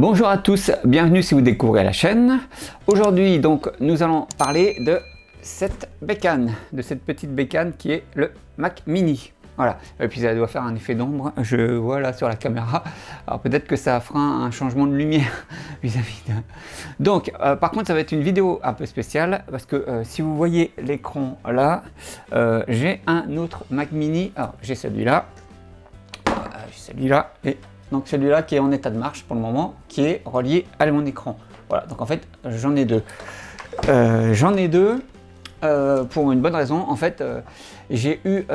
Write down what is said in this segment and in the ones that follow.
Bonjour à tous, bienvenue si vous découvrez la chaîne. Aujourd'hui donc nous allons parler de cette bécane, de cette petite bécane qui est le Mac Mini. Voilà, et puis ça doit faire un effet d'ombre, je vois là sur la caméra. Alors peut-être que ça fera un changement de lumière vis-à-vis de... Donc par contre ça va être une vidéo un peu spéciale parce que si vous voyez l'écran là, j'ai un autre Mac Mini. Alors j'ai celui-là, et donc celui-là qui est en état de marche pour le moment, qui est relié à mon écran. Voilà, donc en fait j'en ai deux. Pour une bonne raison. En fait, j'ai eu...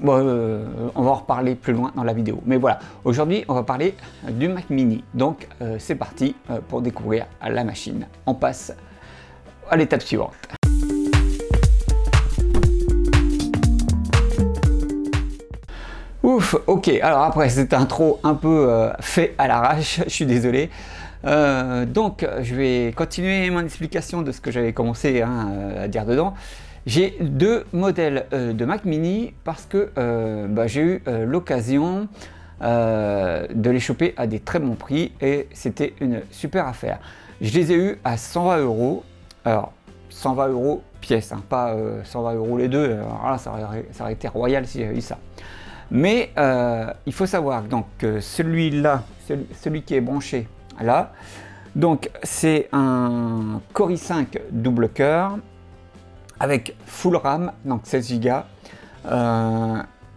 on va en reparler plus loin dans la vidéo. Mais voilà, aujourd'hui on va parler du Mac Mini. Donc c'est parti pour découvrir la machine. On passe à l'étape suivante. Ouf, ok, alors après cette intro un peu fait à l'arrache, je suis désolé. Donc je vais continuer mon explication de ce que j'avais commencé à dire dedans. J'ai deux modèles de Mac Mini parce que j'ai eu l'occasion de les choper à des très bons prix et c'était une super affaire. Je les ai eus à 120 €. Alors 120 € pièce, hein, pas 120 € les deux. Alors là, ça aurait été royal si j'avais eu ça. Mais il faut savoir donc que celui-là, celui qui est branché là, donc c'est un Core i5 double cœur avec full RAM, donc 16 Go,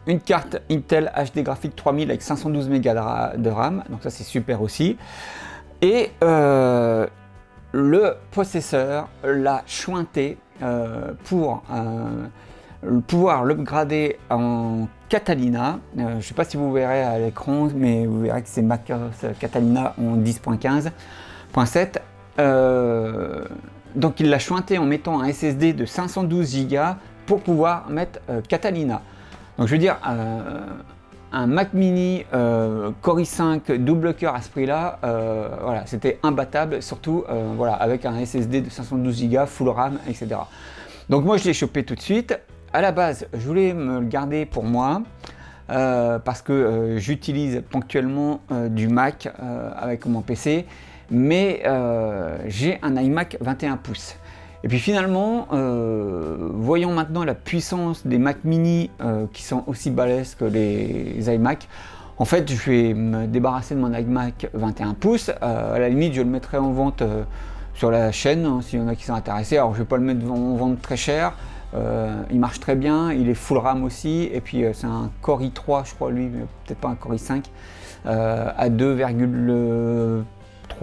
une carte Intel HD Graphics 3000 avec 512 Go de RAM, donc ça c'est super aussi. Et le processeur l'a chointé pour pouvoir l'upgrader en Catalina. Je ne sais pas si vous verrez à l'écran, mais vous verrez que c'est Mac Catalina en 10.15.7. Donc il l'a chointé en mettant un SSD de 512 Go pour pouvoir mettre Catalina. Donc je veux dire, un Mac Mini Core i5 double cœur à ce prix-là, voilà, c'était imbattable, surtout voilà, avec un SSD de 512 Go, full RAM, etc. Donc moi je l'ai chopé tout de suite. À la base, je voulais me le garder pour moi parce que j'utilise ponctuellement du Mac avec mon PC, mais j'ai un iMac 21 pouces. Et puis finalement, voyons maintenant la puissance des Mac Mini qui sont aussi balèzes que les iMac. En fait, je vais me débarrasser de mon iMac 21 pouces. À la limite, je le mettrai en vente sur la chaîne, hein, s'il y en a qui sont intéressés. Alors je ne vais pas le mettre en vente très cher. Il marche très bien, il est full RAM aussi, et puis c'est un Core i3 je crois, lui, peut-être pas un Core i5, à 2,3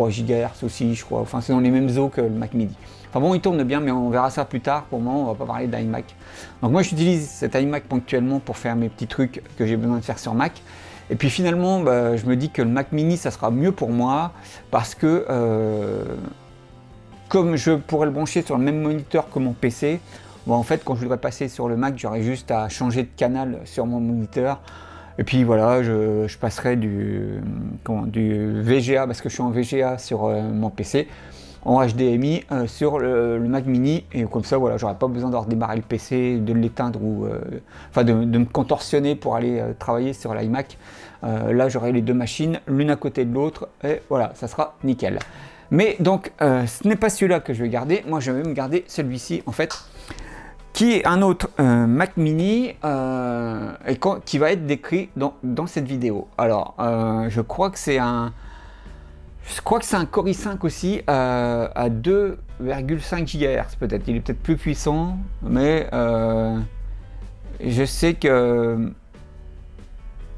GHz aussi je crois, enfin c'est dans les mêmes eaux que le Mac Mini. Enfin bon, il tourne bien, mais on verra ça plus tard. Pour le moment on va pas parler d'iMac. Donc moi j'utilise cet iMac ponctuellement pour faire mes petits trucs que j'ai besoin de faire sur Mac. Et puis finalement je me dis que le Mac Mini ça sera mieux pour moi, parce que comme je pourrais le brancher sur le même moniteur que mon PC, bon, en fait, quand je voudrais passer sur le Mac, j'aurais juste à changer de canal sur mon moniteur. Et puis voilà, je passerai du VGA, parce que je suis en VGA sur mon PC, en HDMI sur le Mac Mini. Et comme ça, voilà, j'aurais pas besoin de redémarrer le PC, de l'éteindre ou enfin de me contorsionner pour aller travailler sur l'iMac. Là, j'aurai les deux machines, l'une à côté de l'autre, et voilà, ça sera nickel. Mais donc, ce n'est pas celui-là que je vais garder. Moi, je vais me garder celui-ci, en fait, qui est un autre Mac Mini et qui va être décrit dans cette vidéo. Alors, je crois que c'est un Core i5 aussi à 2,5 GHz peut-être. Il est peut-être plus puissant, mais je sais que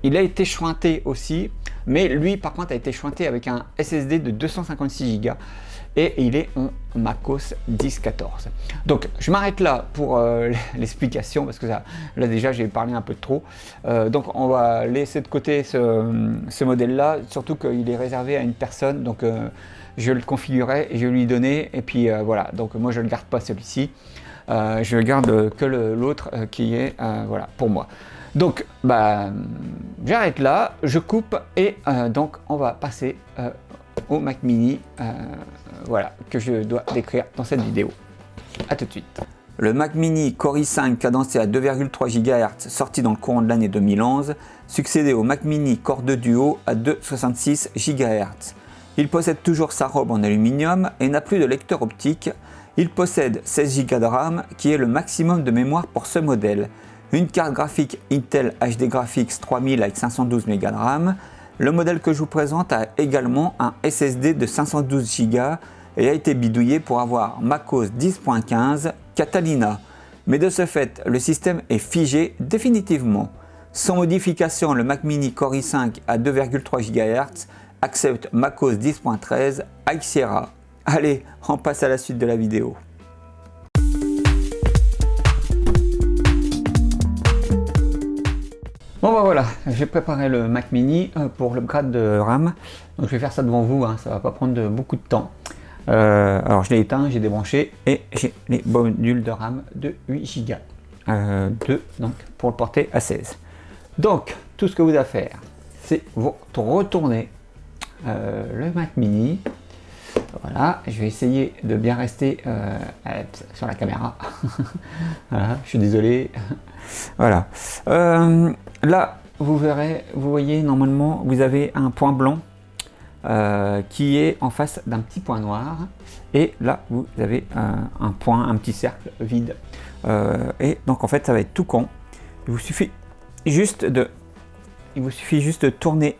il a été chointé aussi, mais lui par contre a été chointé avec un SSD de 256 Go. Et il est en MacOS 10.14. Donc je m'arrête là pour l'explication, parce que là déjà j'ai parlé un peu de trop. Donc on va laisser de côté ce modèle là, surtout qu'il est réservé à une personne, donc je le configurerai et je vais lui donner, et puis voilà, donc moi je ne le garde pas celui-ci, je garde que l'autre qui est voilà, pour moi. Donc j'arrête là, je coupe, et donc on va passer au Mac Mini, voilà, que je dois décrire dans cette vidéo. A tout de suite. Le Mac Mini Core i5 cadencé à 2,3 GHz sorti dans le courant de l'année 2011 succédait au Mac Mini Core 2 Duo à 2,66 GHz. Il possède toujours sa robe en aluminium et n'a plus de lecteur optique. Il possède 16 Go de RAM qui est le maximum de mémoire pour ce modèle. Une carte graphique Intel HD Graphics 3000 avec 512 Go de RAM. Le modèle que je vous présente a également un SSD de 512 Go et a été bidouillé pour avoir macOS 10.15 Catalina. Mais de ce fait, le système est figé définitivement. Sans modification, le Mac Mini Core i5 à 2,3 GHz accepte macOS 10.13 High Sierra. Allez, on passe à la suite de la vidéo. Bon bah voilà, j'ai préparé le Mac Mini pour l'upgrade de RAM. Donc je vais faire ça devant vous, hein, ça va pas prendre beaucoup de temps. Alors je l'ai éteint, j'ai débranché et j'ai les modules de RAM de 8 Go. Donc pour le porter à 16. Donc tout ce que vous avez à faire, c'est vous retourner le Mac Mini. Voilà, je vais essayer de bien rester sur la caméra. Voilà, je suis désolé. Voilà. Là, vous verrez, vous voyez, normalement, vous avez un point blanc qui est en face d'un petit point noir. Et là, vous avez un point, un petit cercle vide. Et donc, en fait, ça va être tout con. Il vous suffit juste de tourner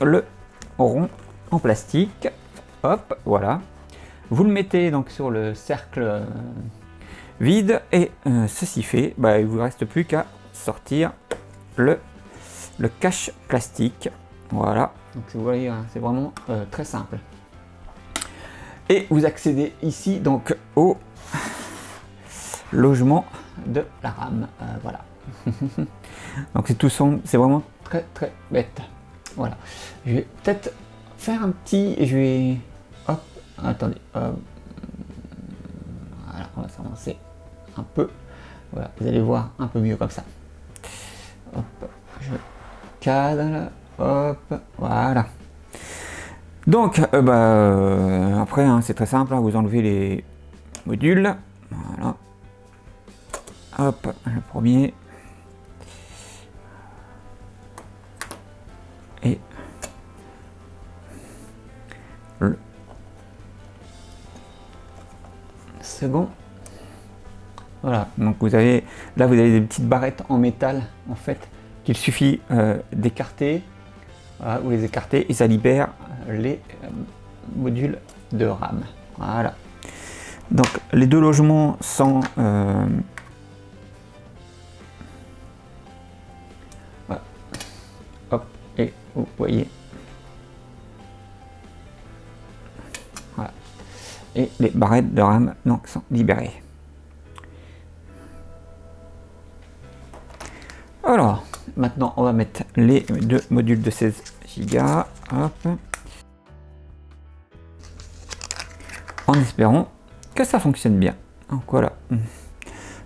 le rond en plastique. Hop, voilà. Vous le mettez donc sur le cercle vide et ceci fait, bah, il ne vous reste plus qu'à sortir le cache plastique. Voilà, donc vous voyez, hein, c'est vraiment très simple. Et vous accédez ici donc au logement de la RAM. Voilà. Donc c'est tout son, c'est vraiment très bête. Voilà. Je vais peut-être faire un petit, je vais, hop, attendez, voilà, on va s'avancer un peu. Voilà, vous allez voir un peu mieux comme ça. Hop, je cadre, hop, voilà. Donc, après, hein, c'est très simple, hein, vous enlevez les modules. Voilà. Hop, le premier. Et le second. Voilà, donc vous avez là, vous avez des petites barrettes en métal en fait qu'il suffit d'écarter. Voilà, vous les écartez et ça libère les modules de RAM. Voilà. Donc les deux logements sont voilà. Hop, et vous voyez. Voilà. Et les barrettes de RAM donc sont libérées. Alors, maintenant on va mettre les deux modules de 16 Go. Hop. En espérant que ça fonctionne bien. Donc voilà.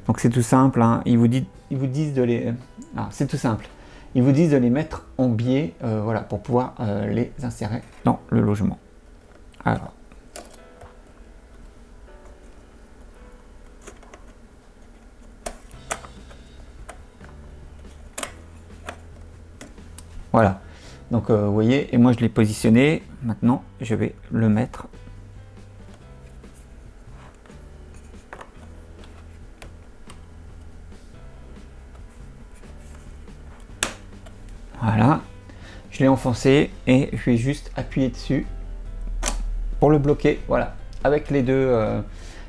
Donc c'est tout simple. Hein. Ils vous disent de les. Ah, c'est tout simple. Ils vous disent de les mettre en biais, voilà, pour pouvoir les insérer dans le logement. Alors. Voilà, donc vous voyez, et moi je l'ai positionné, maintenant je vais le mettre. Voilà, je l'ai enfoncé et je vais juste appuyer dessus pour le bloquer, voilà, avec les deux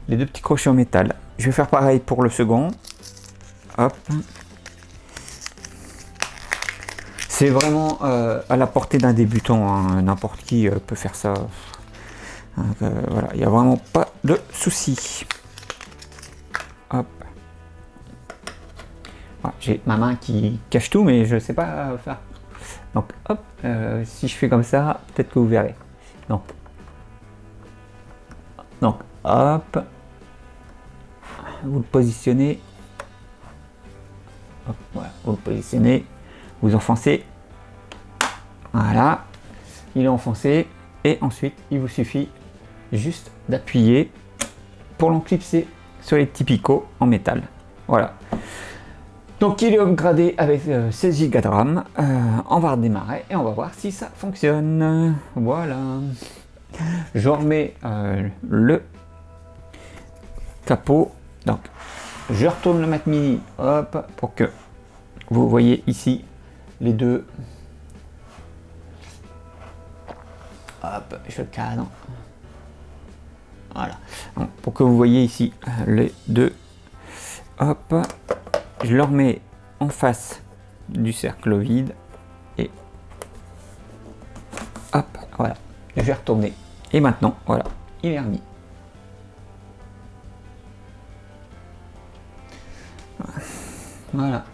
petits crochets en métal. Je vais faire pareil pour le second. Hop. C'est vraiment à la portée d'un débutant, hein. N'importe qui peut faire ça. Voilà, il n'y a vraiment pas de souci. Hop. Voilà, j'ai ma main qui cache tout, mais je ne sais pas faire. Donc hop, si je fais comme ça, peut-être que vous verrez. Donc hop, vous le positionnez. Hop, voilà, vous le positionnez, vous enfoncez. Voilà, il est enfoncé et ensuite il vous suffit juste d'appuyer pour l'enclipser sur les petits picots en métal. Voilà. Donc il est upgradé avec 16 Go de RAM. On va redémarrer et on va voir si ça fonctionne. Voilà. Je remets le capot. Donc je retourne le Mac Mini, hop, pour que vous voyez ici les deux. Hop, je cadre. Voilà. Donc, pour que vous voyez ici les deux. Hop, je le remets en face du cercle vide et hop, voilà. Je vais retourner. Et maintenant, voilà, il est remis. Voilà.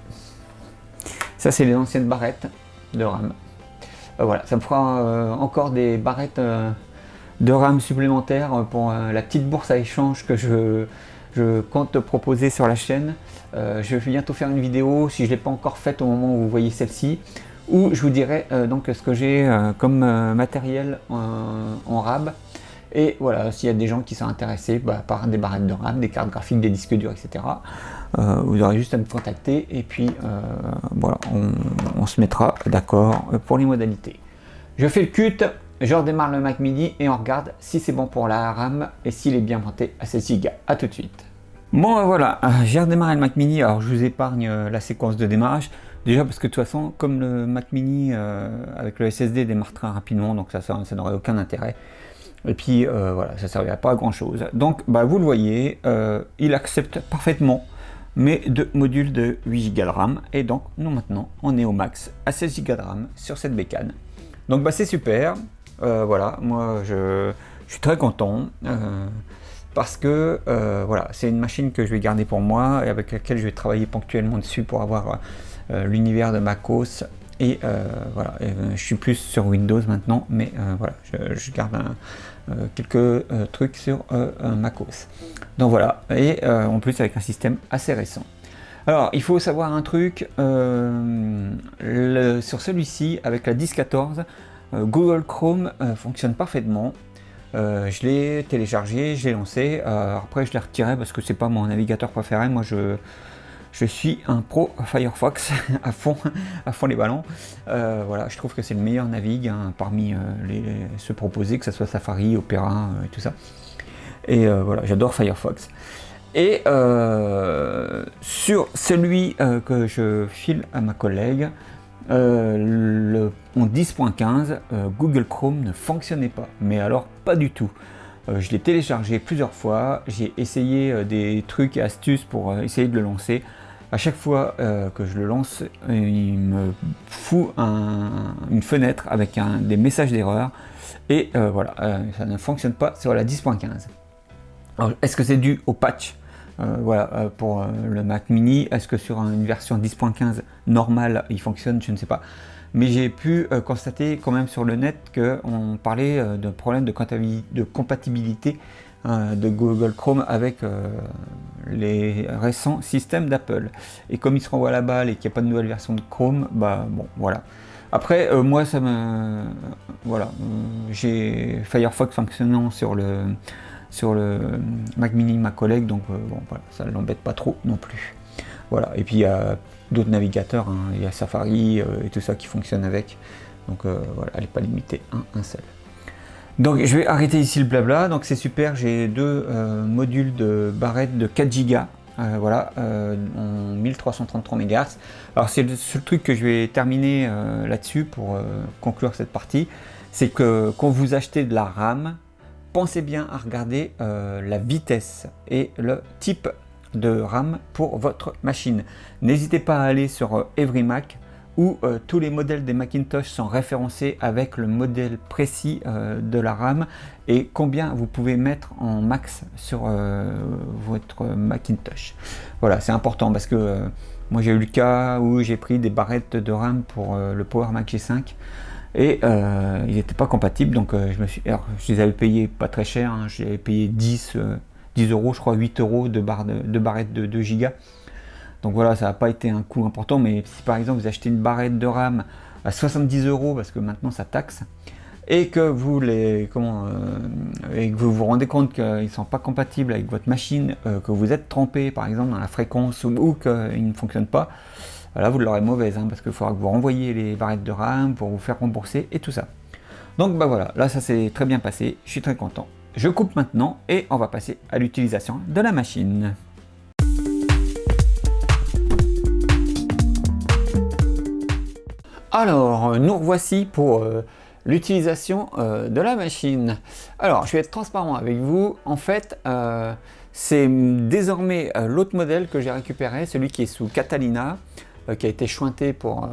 Ça, c'est les anciennes barrettes de RAM. Voilà, ça me fera encore des barrettes de RAM supplémentaires pour la petite bourse à échange que je compte proposer sur la chaîne. Je vais bientôt faire une vidéo, si je ne l'ai pas encore faite au moment où vous voyez celle-ci, où je vous dirai donc ce que j'ai comme matériel en RAM. Et voilà, s'il y a des gens qui sont intéressés par des barrettes de RAM, des cartes graphiques, des disques durs, etc., vous aurez juste à me contacter et puis voilà, on se mettra d'accord pour les modalités. Je fais le cut, je redémarre le Mac Mini et on regarde si c'est bon pour la RAM et s'il est bien monté à 16 Go. A tout de suite. Bon voilà, j'ai redémarré le Mac Mini. Alors je vous épargne la séquence de démarrage. Déjà parce que de toute façon, comme le Mac Mini avec le SSD démarre très rapidement, donc ça n'aurait aucun intérêt. Et puis voilà, ça ne servirait pas à grand chose. Donc vous le voyez, il accepte parfaitement mes deux modules de 8 Go de RAM. Et donc nous maintenant, on est au max à 16 Go de RAM sur cette bécane. Donc c'est super. Voilà, moi je suis très content. Parce que voilà, c'est une machine que je vais garder pour moi et avec laquelle je vais travailler ponctuellement dessus pour avoir l'univers de MacOS. Et voilà, je suis plus sur Windows maintenant, mais voilà, je garde quelques trucs sur MacOS. Donc voilà, et en plus avec un système assez récent. Alors, il faut savoir un truc, sur celui-ci, avec la 10.14, Google Chrome fonctionne parfaitement. Je l'ai téléchargé, je l'ai lancé, après je l'ai retiré parce que c'est pas mon navigateur préféré. Moi je suis un pro Firefox à fond les ballons. Voilà, je trouve que c'est le meilleur navig parmi ceux proposés, que ce soit Safari, Opera et tout ça. Et voilà, j'adore Firefox. Et sur celui que je file à ma collègue, en 10.15, Google Chrome ne fonctionnait pas, mais alors pas du tout. Je l'ai téléchargé plusieurs fois, j'ai essayé des trucs et astuces pour essayer de le lancer. À chaque fois que je le lance, il me fout une fenêtre avec des messages d'erreur et voilà, ça ne fonctionne pas sur la 10.15. Alors, est-ce que c'est dû au patch voilà, pour le Mac Mini? Est-ce que sur une version 10.15 normale il fonctionne? Je ne sais pas. Mais j'ai pu constater quand même sur le net qu'on parlait de problèmes de compatibilité de Google Chrome avec les récents systèmes d'Apple. Et comme il se renvoie à la balle et qu'il n'y a pas de nouvelle version de Chrome, bon voilà. Après, moi ça me... Voilà, j'ai Firefox fonctionnant sur le Mac Mini, ma collègue, donc bon voilà, ça ne l'embête pas trop non plus. Voilà, et puis il y a d'autres navigateurs, il y a Safari et tout ça qui fonctionne avec, donc voilà, elle n'est pas limitée à un seul. Donc je vais arrêter ici le blabla. Donc c'est super, j'ai deux modules de barrette de 4 Go, voilà, en 1333 MHz. Alors c'est le seul truc que je vais terminer là-dessus pour conclure cette partie, c'est que quand vous achetez de la RAM, pensez bien à regarder la vitesse et le type de RAM pour votre machine. N'hésitez pas à aller sur EveryMac où tous les modèles des Macintosh sont référencés avec le modèle précis de la RAM et combien vous pouvez mettre en max sur votre Macintosh. Voilà, c'est important parce que moi j'ai eu le cas où j'ai pris des barrettes de RAM pour le Power Mac G5 et ils n'étaient pas compatibles, donc je les avais payés pas très cher, hein, je les avais payé 10 euros, je crois 8 euros de barrettes de 2 Go. Donc voilà, ça n'a pas été un coût important, mais si par exemple vous achetez une barrette de RAM à 70 euros, parce que maintenant ça taxe, et que vous et que vous vous rendez compte qu'ils ne sont pas compatibles avec votre machine, que vous êtes trompé par exemple dans la fréquence ou qu'ils ne fonctionnent pas, là vous l'aurez mauvaise, hein, parce qu'il faudra que vous renvoyiez les barrettes de RAM pour vous faire rembourser et tout ça. Donc bah voilà, là ça s'est très bien passé, je suis très content. Je coupe maintenant et on va passer à l'utilisation de la machine. Alors, nous revoici pour l'utilisation de la machine. Alors, je vais être transparent avec vous. En fait, c'est désormais l'autre modèle que j'ai récupéré, celui qui est sous Catalina, qui a été chointé pour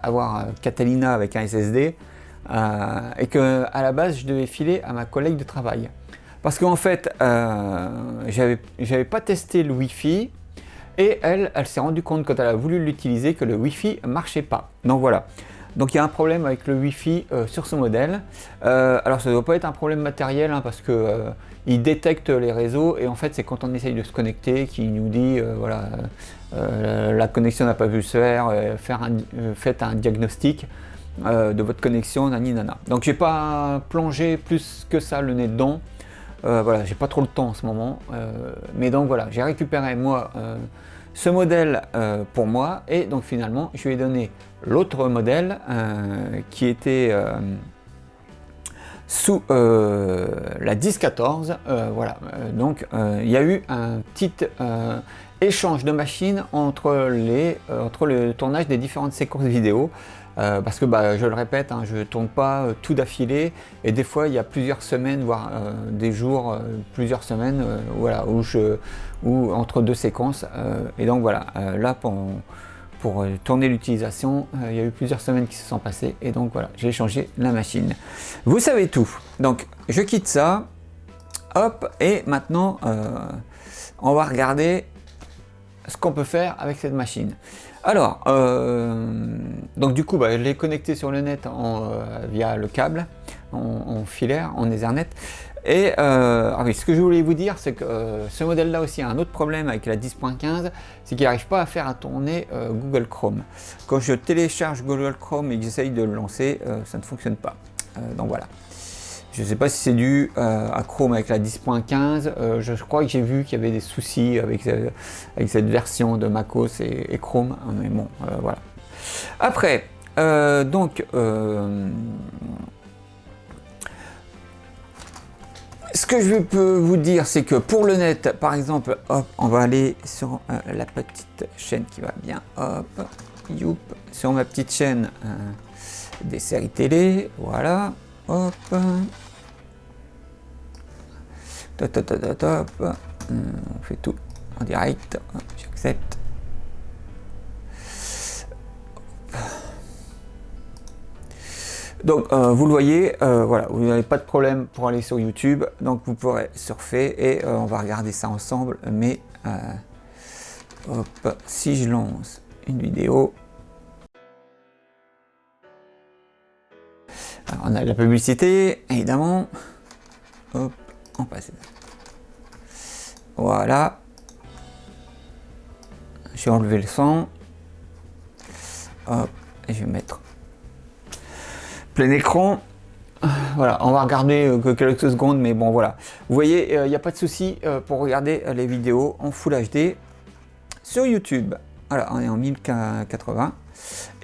avoir Catalina avec un SSD, et que à la base, je devais filer à ma collègue de travail. Parce qu'en fait, j'avais pas testé le Wi-Fi. Et elle s'est rendue compte quand elle a voulu l'utiliser que le Wi-Fi ne marchait pas. Donc voilà. Donc il y a un problème avec le Wi-Fi sur ce modèle. Alors ça ne doit pas être un problème matériel, hein, parce que il détecte les réseaux et en fait c'est quand on essaye de se connecter qu'il nous dit voilà, la connexion n'a pas pu se faire, faites un diagnostic de votre connexion, nani nana. Donc j'ai pas plongé plus que ça le nez dedans. Voilà, j'ai pas trop le temps en ce moment, mais donc voilà, j'ai récupéré moi ce modèle pour moi, et donc finalement je lui ai donné l'autre modèle qui était sous la 1014. Voilà, donc il y a eu un petit échange de machines entre le tournage des différentes séquences vidéo. Parce que je le répète, hein, je ne tourne pas tout d'affilée, et des fois il y a plusieurs semaines, voire des jours, plusieurs semaines, voilà, où entre deux séquences, et donc voilà, là pour tourner l'utilisation, il y a eu plusieurs semaines qui se sont passées, et donc voilà, j'ai changé la machine. Vous savez tout, donc je quitte ça, hop, et maintenant on va regarder ce qu'on peut faire avec cette machine. Alors, donc du coup, je l'ai connecté sur le net via le câble, en filaire, en Ethernet. Et oui, ce que je voulais vous dire, c'est que ce modèle-là aussi a un autre problème avec la 10.15, c'est qu'il n'arrive pas à faire tourner Google Chrome. Quand je télécharge Google Chrome et que j'essaye de le lancer, ça ne fonctionne pas. Donc voilà. Je ne sais pas si c'est dû à Chrome avec la 10.15. Je crois que j'ai vu qu'il y avait des soucis avec cette version de macOS et Chrome. Mais bon, voilà. Après, donc, ce que je peux vous dire, c'est que pour le net, par exemple, hop, on va aller sur la petite chaîne qui va bien. Hop, youp, sur ma petite chaîne des séries télé. Voilà. Hop. Top. On fait tout en direct. J'accepte. Donc vous le voyez, voilà, vous n'avez pas de problème pour aller sur YouTube, donc vous pourrez surfer et on va regarder ça ensemble. Mais hop, si je lance une vidéo, alors, on a la publicité évidemment. Hop, on passe. Voilà. J'ai enlevé le son. Hop, et je vais mettre plein écran. Voilà, on va regarder que quelques secondes, mais bon voilà. Vous voyez, il n'y a pas de souci pour regarder les vidéos en Full HD sur YouTube. Voilà, on est en 1080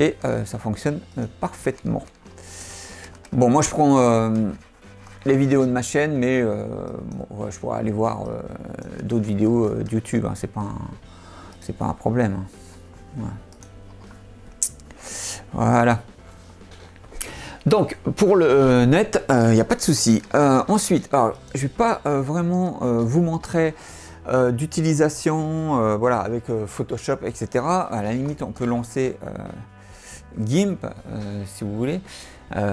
et ça fonctionne parfaitement. Bon, moi je prends les vidéos de ma chaîne, mais bon, ouais, je pourrais aller voir d'autres vidéos de YouTube, hein, c'est pas un problème. Hein. Ouais. Voilà. Donc pour le net, il n'y a pas de souci. Ensuite, alors, je ne vais pas vraiment vous montrer d'utilisation, voilà, avec Photoshop, etc. À la limite, on peut lancer GIMP si vous voulez.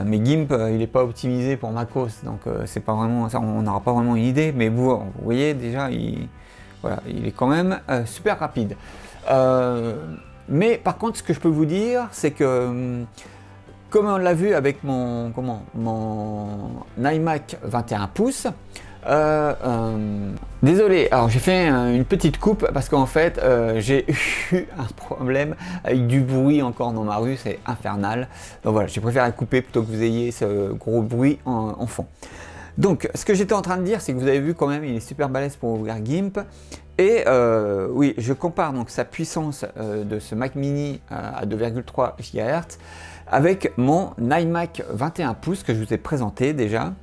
Mais GIMP, il n'est pas optimisé pour macOS, donc c'est pas vraiment ça, on n'aura pas vraiment une idée. Mais vous voyez déjà, voilà, il est quand même super rapide. Mais par contre, ce que je peux vous dire, c'est que comme on l'a vu avec mon iMac 21 pouces, Désolé, alors j'ai fait une petite coupe parce qu'en fait j'ai eu un problème avec du bruit encore dans ma rue, c'est infernal. Donc voilà, j'ai préféré couper plutôt que vous ayez ce gros bruit en fond. Donc ce que j'étais en train de dire, c'est que vous avez vu quand même, il est super balèze pour ouvrir GIMP. Et oui, je compare donc sa puissance de ce Mac mini à 2,3 GHz avec mon iMac 21 pouces que je vous ai présenté déjà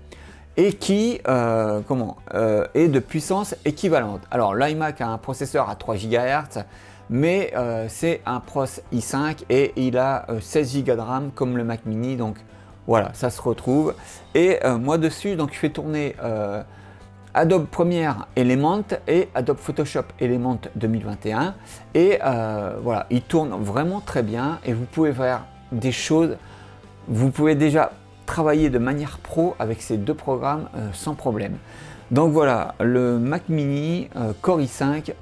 et qui est de puissance équivalente. Alors l'iMac a un processeur à 3 GHz, mais c'est un Pros i5 et il a 16 Go de RAM comme le Mac mini, donc voilà, ça se retrouve. Et moi dessus, donc je fais tourner Adobe Premiere Element et Adobe Photoshop Element 2021 et voilà, il tourne vraiment très bien et vous pouvez faire des choses, vous pouvez déjà travailler de manière pro avec ces deux programmes sans problème. Donc voilà, le Mac mini Core i5,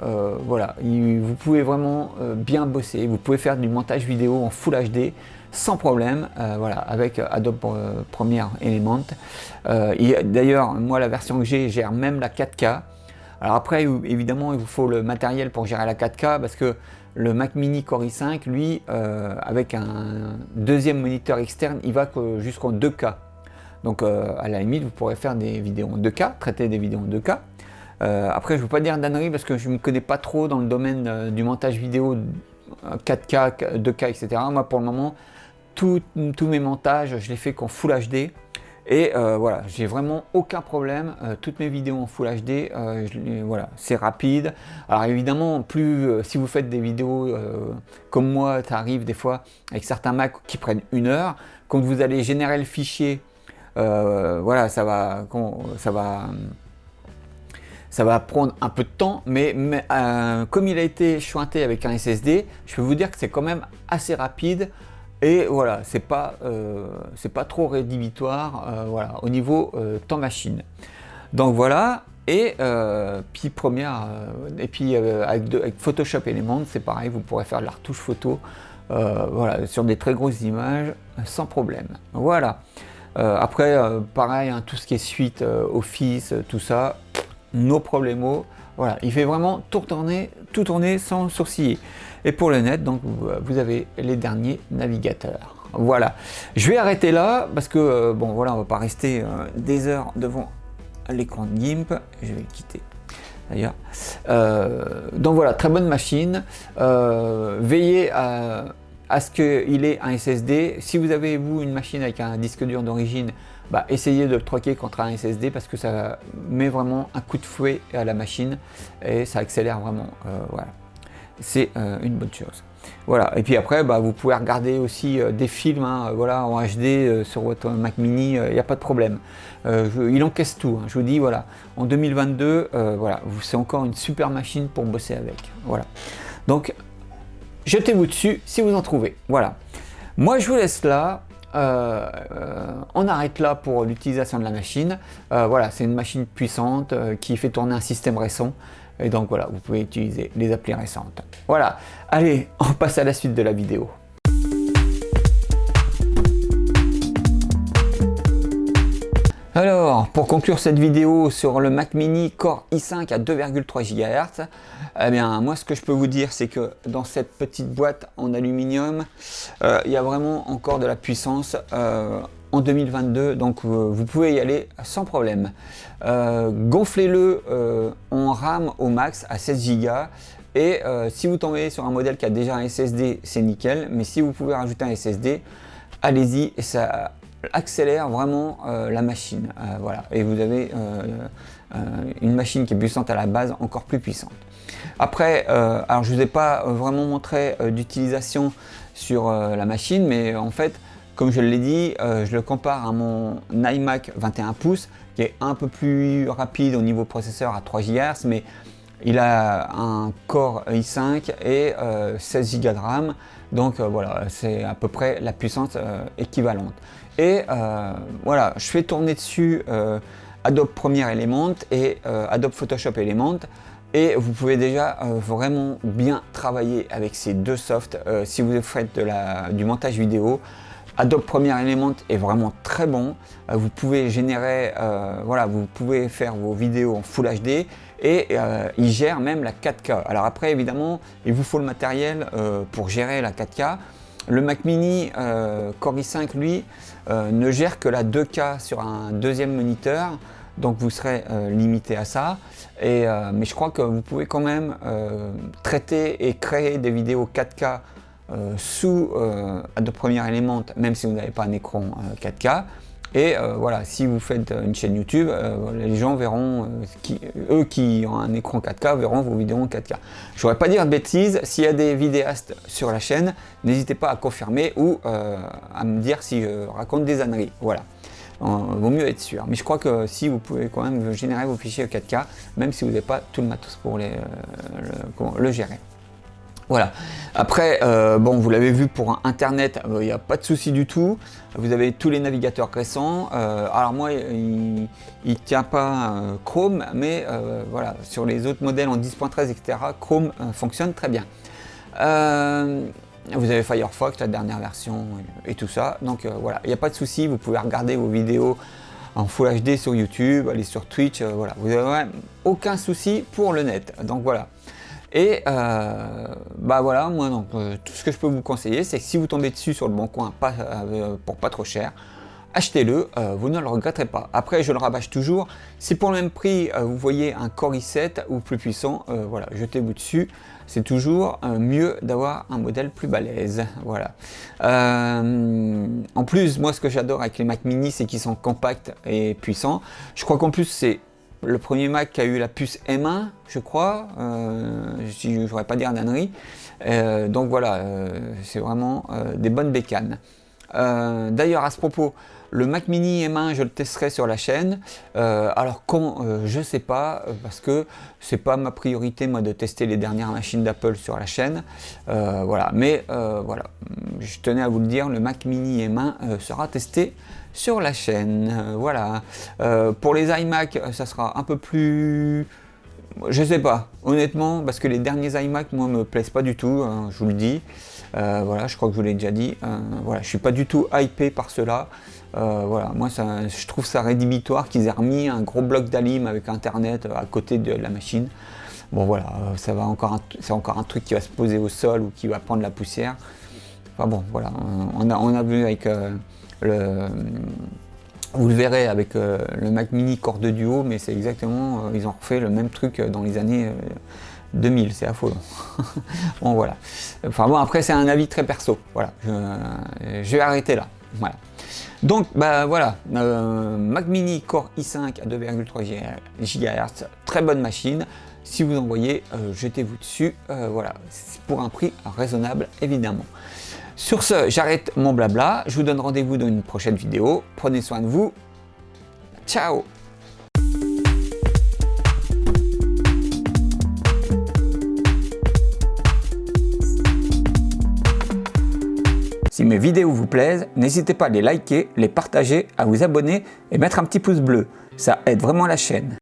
voilà, vous pouvez vraiment bien bosser, vous pouvez faire du montage vidéo en Full HD sans problème, voilà, avec Adobe Premiere Element. D'ailleurs, moi la version que j'ai gère même la 4K. Alors après, évidemment, il vous faut le matériel pour gérer la 4K parce que le Mac mini Core i5, lui, avec un deuxième moniteur externe, il va jusqu'en 2K. Donc à la limite, vous pourrez faire des vidéos en 2K, traiter des vidéos en 2K. Après, je ne veux pas dire d'ânerie parce que je ne me connais pas trop dans le domaine du montage vidéo 4K, 2K, etc. Moi, pour le moment, tous mes montages, je les fais qu'en Full HD. Et voilà, j'ai vraiment aucun problème. Toutes mes vidéos en Full HD, voilà, c'est rapide. Alors évidemment, si vous faites des vidéos comme moi, ça arrive des fois avec certains Mac qui prennent 1 heure. Quand vous allez générer le fichier, voilà, ça va prendre un peu de temps, mais comme il a été chointé avec un SSD, je peux vous dire que c'est quand même assez rapide. Et voilà, c'est pas trop rédhibitoire voilà, au niveau temps machine. Donc voilà, et puis avec Photoshop Element, c'est pareil, vous pourrez faire de la retouche photo voilà, sur des très grosses images sans problème. Voilà. Après, pareil, hein, tout ce qui est suite, Office, tout ça, no problemo. Voilà, il fait vraiment tout tourner sans sourciller. Et pour le net, donc vous avez les derniers navigateurs. Voilà, je vais arrêter là parce que bon voilà, on va pas rester des heures devant l'écran de GIMP. Je vais le quitter d'ailleurs. Donc voilà, très bonne machine. Veillez à ce qu'il ait un SSD. Si vous avez vous une machine avec un disque dur d'origine, bah, essayez de le troquer contre un SSD parce que ça met vraiment un coup de fouet à la machine et ça accélère vraiment. Voilà, c'est une bonne chose. Voilà, et puis après, bah, vous pouvez regarder aussi des films hein, voilà, en HD sur votre Mac mini, il n'y a pas de problème. Il encaisse tout, hein, je vous dis, voilà. En 2022, voilà, c'est encore une super machine pour bosser avec. Voilà. Donc, jetez-vous dessus si vous en trouvez. Voilà. Moi, je vous laisse là. On arrête là pour l'utilisation de la machine. Voilà, c'est une machine puissante qui fait tourner un système récent. Et donc voilà, vous pouvez utiliser les applis récentes. Voilà, allez, on passe à la suite de la vidéo. Alors, pour conclure cette vidéo sur le Mac mini Core i5 à 2,3 GHz, eh bien, moi ce que je peux vous dire, c'est que dans cette petite boîte en aluminium, il y a vraiment encore de la puissance en 2022, donc vous pouvez y aller sans problème. Gonflez-le en RAM au max à 16 Go. Et si vous tombez sur un modèle qui a déjà un SSD, c'est nickel, mais si vous pouvez rajouter un SSD, allez-y, ça accélère vraiment la machine. Voilà, et vous avez une machine qui est puissante à la base, encore plus puissante. Après, alors je ne vous ai pas vraiment montré d'utilisation sur la machine, mais en fait, comme je l'ai dit, je le compare à mon iMac 21 pouces, qui est un peu plus rapide au niveau processeur à 3 GHz, mais il a un Core i5 et 16 Go de RAM, donc voilà, c'est à peu près la puissance équivalente. Et voilà, je fais tourner dessus Adobe Premiere Element et Adobe Photoshop Element, et vous pouvez déjà vraiment bien travailler avec ces deux softs si vous faites du montage vidéo. Adobe Premiere Element est vraiment très bon. Vous pouvez générer, voilà, vous pouvez faire vos vidéos en Full HD et il gère même la 4K. Alors après, évidemment, il vous faut le matériel pour gérer la 4K. Le Mac Mini Core i5, lui, ne gère que la 2K sur un deuxième moniteur. Donc vous serez limité à ça. Mais je crois que vous pouvez quand même traiter et créer des vidéos 4K sous Adobe Premiere Element, même si vous n'avez pas un écran 4K. Et voilà, si vous faites une chaîne YouTube, les gens verront, eux qui ont un écran 4K, verront vos vidéos en 4K. Je ne voudrais pas dire de bêtises, s'il y a des vidéastes sur la chaîne, n'hésitez pas à confirmer ou à me dire si je raconte des âneries. Voilà. Vaut mieux être sûr. Mais je crois que si vous pouvez quand même générer vos fichiers 4K, même si vous n'avez pas tout le matos pour le gérer. Voilà. Après, bon, vous l'avez vu pour Internet, il n'y a pas de souci du tout. Vous avez tous les navigateurs récents. Alors moi, il ne tient pas Chrome, mais voilà, sur les autres modèles en 10.13, etc., Chrome fonctionne très bien. Vous avez Firefox, la dernière version et tout ça. Donc voilà, il n'y a pas de souci. Vous pouvez regarder vos vidéos en Full HD sur YouTube, aller sur Twitch. Voilà, vous n'avez aucun souci pour le net. Donc voilà. Et bah voilà, moi donc tout ce que je peux vous conseiller, c'est que si vous tombez dessus sur le bon coin pour pas trop cher, achetez-le, vous ne le regretterez pas. Après, je le rabâche toujours, si pour le même prix vous voyez un Core i7 ou plus puissant, voilà, jetez-vous dessus. C'est toujours mieux d'avoir un modèle plus balèze. Voilà. En plus, moi ce que j'adore avec les Mac mini, c'est qu'ils sont compacts et puissants. Je crois qu'en plus c'est le premier Mac qui a eu la puce M1, je crois, je ne voudrais pas dire d'ânerie. Donc voilà, c'est vraiment des bonnes bécanes. D'ailleurs, à ce propos, le Mac Mini M1, je le testerai sur la chaîne. Alors quand, je ne sais pas, parce que c'est pas ma priorité, moi, de tester les dernières machines d'Apple sur la chaîne. Voilà, mais voilà, je tenais à vous le dire, le Mac Mini M1 sera testé sur la chaîne. Voilà. Pour les iMac, ça sera un peu plus... Je sais pas, honnêtement, parce que les derniers iMac, moi, me plaisent pas du tout, hein, je vous le dis. Voilà, je crois que je vous l'ai déjà dit. Voilà, je suis pas du tout hypé par cela. Voilà, moi, je trouve ça rédhibitoire qu'ils aient remis un gros bloc d'Alim avec Internet à côté de la machine. Bon, voilà, c'est encore un truc qui va se poser au sol ou qui va prendre la poussière. Enfin bon, voilà, on a vu avec vous le verrez avec le Mac Mini Core 2 Duo, mais c'est exactement, ils ont refait le même truc dans les années 2000, c'est affolant. Bon voilà. Enfin bon, après c'est un avis très perso. Voilà, je vais arrêter là. Voilà. Donc bah voilà, Mac Mini Core i5 à 2,3 GHz, très bonne machine. Si vous en voyez, jetez-vous dessus. Voilà, pour un prix raisonnable évidemment. Sur ce, j'arrête mon blabla, je vous donne rendez-vous dans une prochaine vidéo, prenez soin de vous, ciao! Si mes vidéos vous plaisent, n'hésitez pas à les liker, les partager, à vous abonner et mettre un petit pouce bleu, ça aide vraiment la chaîne.